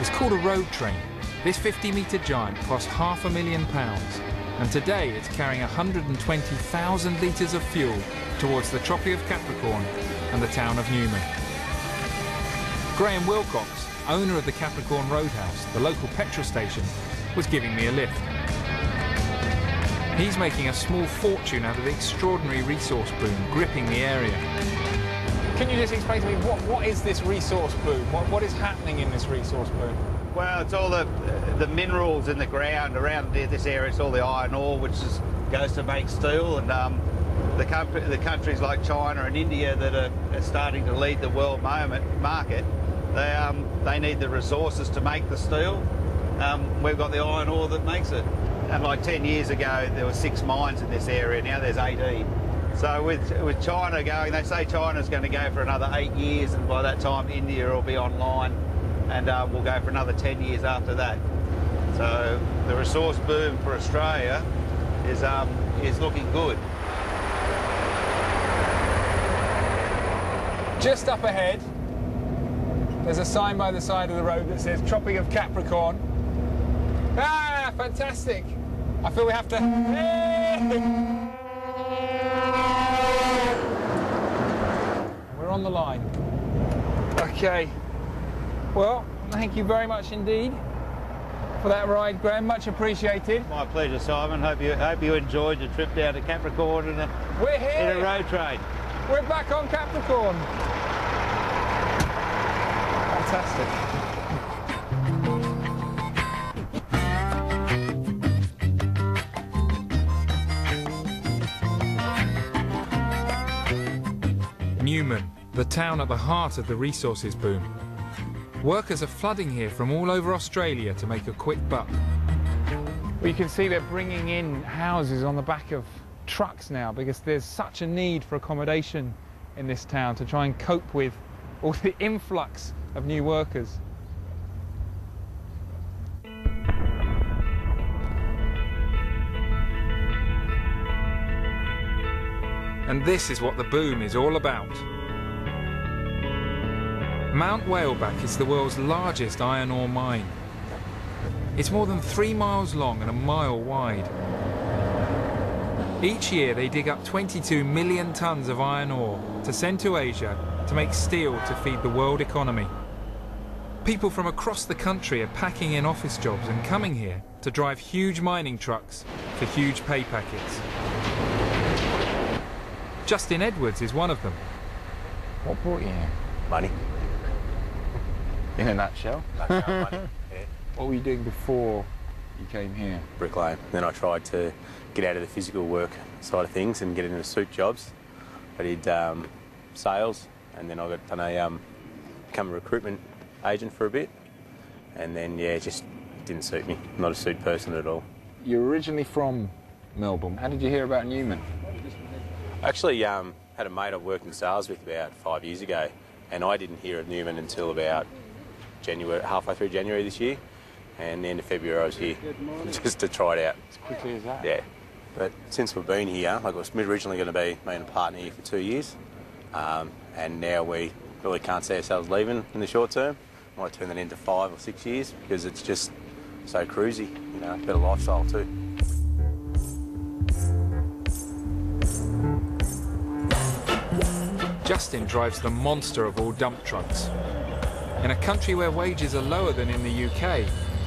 It's called a road train. This 50-metre giant cost £500,000, and today it's carrying 120,000 litres of fuel towards the Tropic of Capricorn and the town of Newman. Graham Wilcox, owner of the Capricorn Roadhouse, the local petrol station, was giving me a lift. He's making a small fortune out of the extraordinary resource boom gripping the area. Can you just explain to me what is this resource boom? What is happening in this resource boom? Well, it's all the minerals in the ground around this area. It's all the iron ore, which goes to make steel, and the countries like China and India that are starting to lead the world market, they need the resources to make the steel. We've got the iron ore that makes it. And like 10 years ago, there were 6 mines in this area. Now there's 18. So with China going, they say China's going to go for another 8 years, and by that time India will be online, and we'll go for another 10 years after that. So the resource boom for Australia is looking good. Just up ahead, there's a sign by the side of the road that says Tropic of Capricorn. Ah, fantastic! I feel we have to... We're on the line. Okay. Well, thank you very much indeed for that ride, Graham. Much appreciated. My pleasure, Simon. Hope you enjoyed your trip down to Capricorn We're here. in a road train. We're back on Capricorn. Fantastic. Newman, the town at the heart of the resources boom. Workers are flooding here from all over Australia to make a quick buck. Well, you can see they're bringing in houses on the back of trucks now because there's such a need for accommodation in this town to try and cope with all the influx of new workers. And this is what the boom is all about. Mount Whaleback is the world's largest iron ore mine. It's more than 3 miles long and a mile wide. Each year they dig up 22 million tons of iron ore to send to Asia to make steel to feed the world economy. People from across the country are packing in office jobs and coming here to drive huge mining trucks for huge pay packets. Justin Edwards is one of them. What brought you here? Money. In a nutshell? Money, yeah. What were you doing before you came here? Bricklaying. Then I tried to get out of the physical work side of things and get into suit jobs. I did sales, and then I become a recruitment agent for a bit. And then, yeah, it just didn't suit me. I'm not a suit person at all. You're originally from Melbourne. How did you hear about Newman? I actually had a mate I worked in sales with about 5 years ago, and I didn't hear of Newman until about January, halfway through January this year, and the end of February I was here just to try it out. As quickly as that? Yeah, but since we've been here, like, it was originally going to be me and a partner here for 2 years, and now we really can't see ourselves leaving in the short term. I might turn that into 5 or 6 years because it's just so cruisy, you know, better lifestyle too. Justin drives the monster of all dump trucks. In a country where wages are lower than in the UK,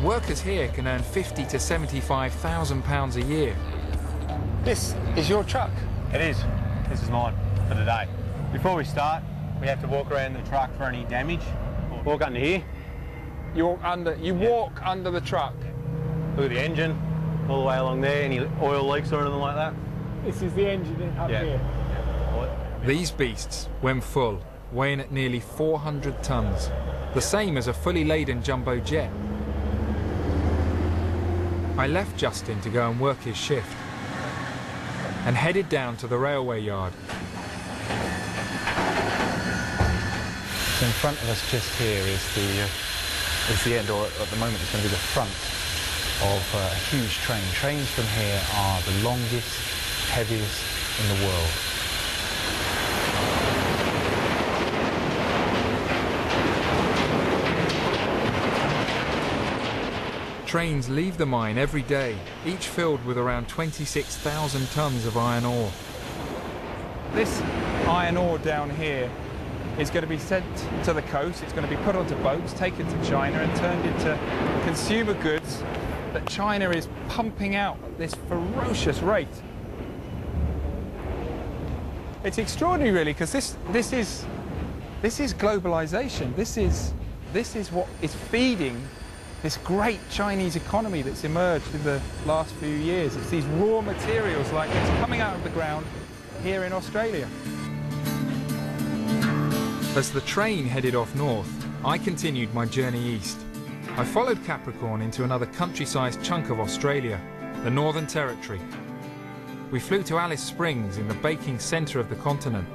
workers here can earn £50,000 to £75,000 a year. This is your truck? It is. This is mine for today. Before we start, we have to walk around the truck for any damage. Walk under here. You walk under the truck. Look at the engine, all the way along there. Any oil leaks or anything like that. This is the engine up here. These beasts, when full, weigh in at nearly 400 tons, the same as a fully laden jumbo jet. I left Justin to go and work his shift and headed down to the railway yard. So in front of us just here is the end, or at the moment it's going to be the front of a huge train. Trains from here are the longest, heaviest in the world. Trains leave the mine every day, each filled with around 26,000 tonnes of iron ore. This iron ore down here is going to be sent to the coast. It's going to be put onto boats, taken to China and turned into consumer goods that China is pumping out at this ferocious rate. It's extraordinary, really, because this is globalization. This is what is feeding this great Chinese economy that's emerged in the last few years. It's these raw materials like this coming out of the ground here in Australia. As the train headed off north, I continued my journey east. I followed Capricorn into another country-sized chunk of Australia, the Northern Territory. We flew to Alice Springs in the baking centre of the continent.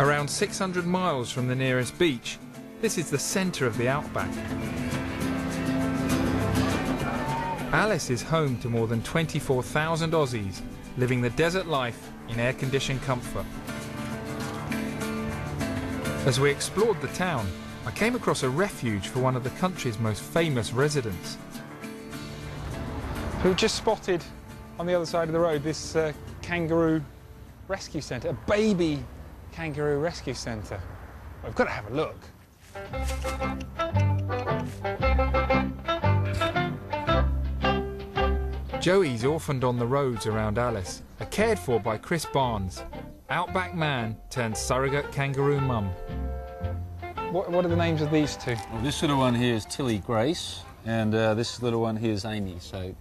Around 600 miles from the nearest beach, this is the centre of the outback. Alice is home to more than 24,000 Aussies living the desert life in air-conditioned comfort. As we explored the town, I came across a refuge for one of the country's most famous residents. We've just spotted on the other side of the road this kangaroo rescue centre, a baby kangaroo rescue centre. We've got to have a look. Joey's orphaned on the roads around Alice are cared for by Chris Barnes, outback man turned surrogate kangaroo mum. What are the names of these two? Well, this little one here is Tilly Grace, and this little one here is Amy. So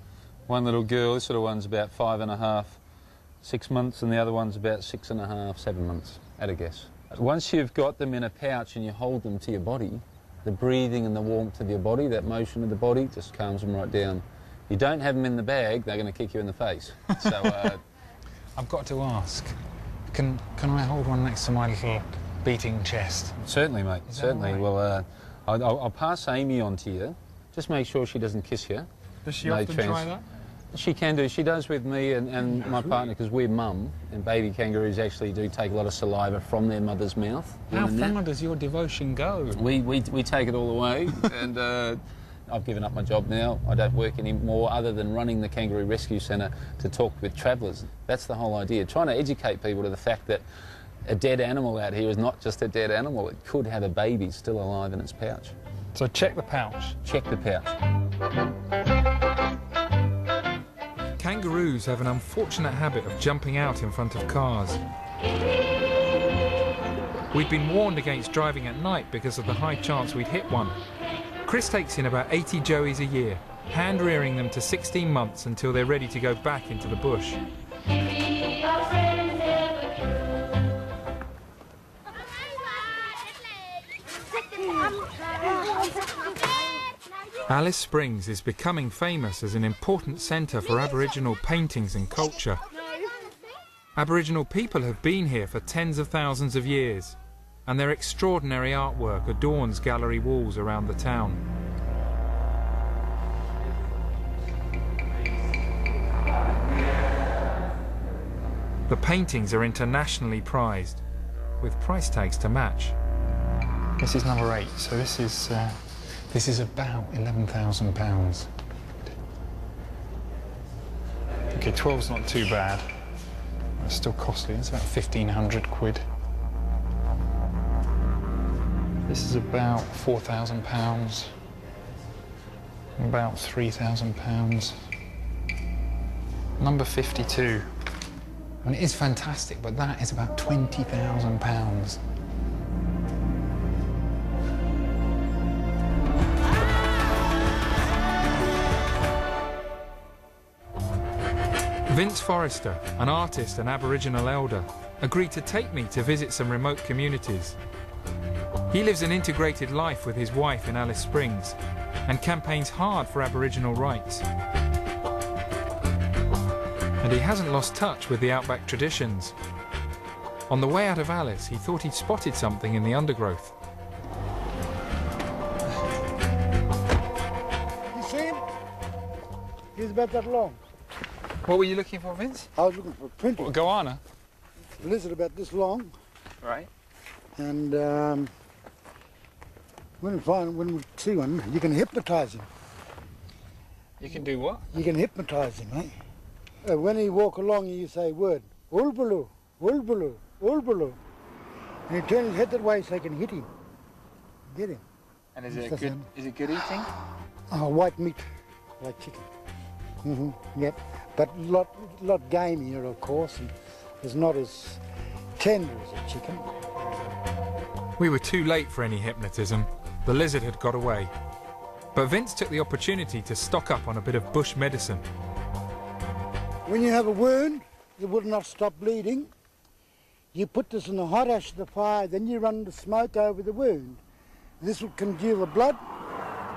one little girl, this little one's about 5.5, 6 months, and the other one's about 6.5, 7 months, at a guess. Once you've got them in a pouch and you hold them to your body, the breathing and the warmth of your body, that motion of the body, just calms them right down. You don't have them in the bag, they're going to kick you in the face. So I've got to ask, can I hold one next to my little beating chest? Certainly, mate, certainly. Well, I'll pass Amy on to you. Just make sure she doesn't kiss you. Does she often try that? She can do. She does with me and my partner, because we're mum, and baby kangaroos actually do take a lot of saliva from their mother's mouth. How far does your devotion go? We take it all the way, and I've given up my job now. I don't work anymore other than running the Kangaroo Rescue Centre to talk with travellers. That's the whole idea, trying to educate people to the fact that a dead animal out here is not just a dead animal. It could have a baby still alive in its pouch. So check the pouch. Check the pouch. Kangaroos have an unfortunate habit of jumping out in front of cars. We'd been warned against driving at night because of the high chance we'd hit one. Chris takes in about 80 joeys a year, hand-rearing them to 16 months until they're ready to go back into the bush. Alice Springs is becoming famous as an important centre for Aboriginal paintings and culture. Aboriginal people have been here for tens of thousands of years, and their extraordinary artwork adorns gallery walls around the town. The paintings are internationally prized, with price tags to match. This is number 8, so this is about £11,000. Okay, 12's not too bad. It's still costly, it's about 1,500 quid. This is about £4,000, about £3,000. Number 52. I mean, it is fantastic, but that is about £20,000. Vince Forrester, an artist and Aboriginal elder, agreed to take me to visit some remote communities. He lives an integrated life with his wife in Alice Springs and campaigns hard for Aboriginal rights. And he hasn't lost touch with the outback traditions. On the way out of Alice, he thought he'd spotted something in the undergrowth. You see him? He's about that long. What were you looking for, Vince? I was looking for a print. What, goanna? A lizard about this long. Right. And when we see one, you can hypnotise him. You can do what? You can hypnotise him, eh? When he walk along, you say word, ulbulu, ulbulu, ulbulu. And he turns his head that way so you can hit him. Get him. And is it good eating? Oh, white meat, like chicken. Yep. But lot gamier, of course, and it's not as tender as a chicken. We were too late for any hypnotism. The lizard had got away. But Vince took the opportunity to stock up on a bit of bush medicine. When you have a wound, it will not stop bleeding. You put this in the hot ash of the fire, then you run the smoke over the wound. This will congeal the blood,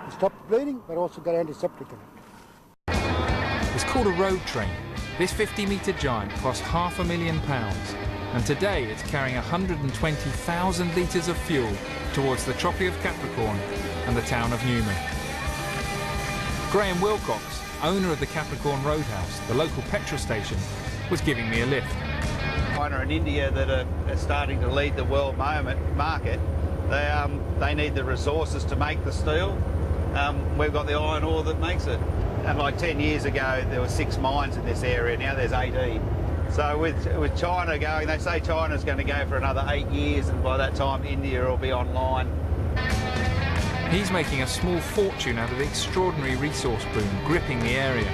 and stop the bleeding, but also got antiseptic in it. It's called a road train. This 50-metre giant cost £500,000, and today it's carrying 120,000 litres of fuel towards the Tropic of Capricorn and the town of Newman. Graham Wilcox, owner of the Capricorn Roadhouse, the local petrol station, was giving me a lift. China and India that are starting to lead the world market, they need the resources to make the steel. We've got the iron ore that makes it. And like 10 years ago, there were 6 mines in this area. Now there's 18. So with China going, they say China's going to go for another 8 years, and by that time India will be online. He's making a small fortune out of the extraordinary resource boom gripping the area.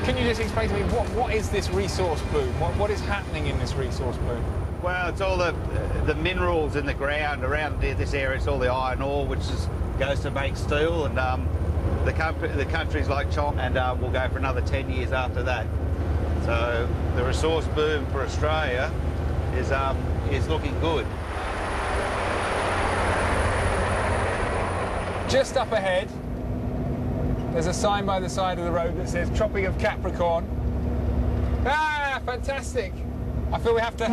Can you just explain to me what is this resource boom? What is happening in this resource boom? Well, it's all the minerals in the ground around this area. It's all the iron ore, which goes to make steel, and the countries like China, and will go for another 10 years after that. So the resource boom for Australia is looking good. Just up ahead, there's a sign by the side of the road that says Tropic of Capricorn. Ah, fantastic! I feel we have to...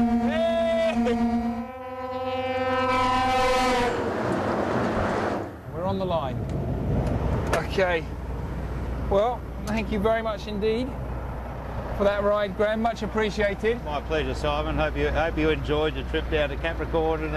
We're on the line. Okay. Well, thank you very much indeed for that ride, Graham. Much appreciated. My pleasure, Simon. Hope you enjoyed your trip down to Capricorn.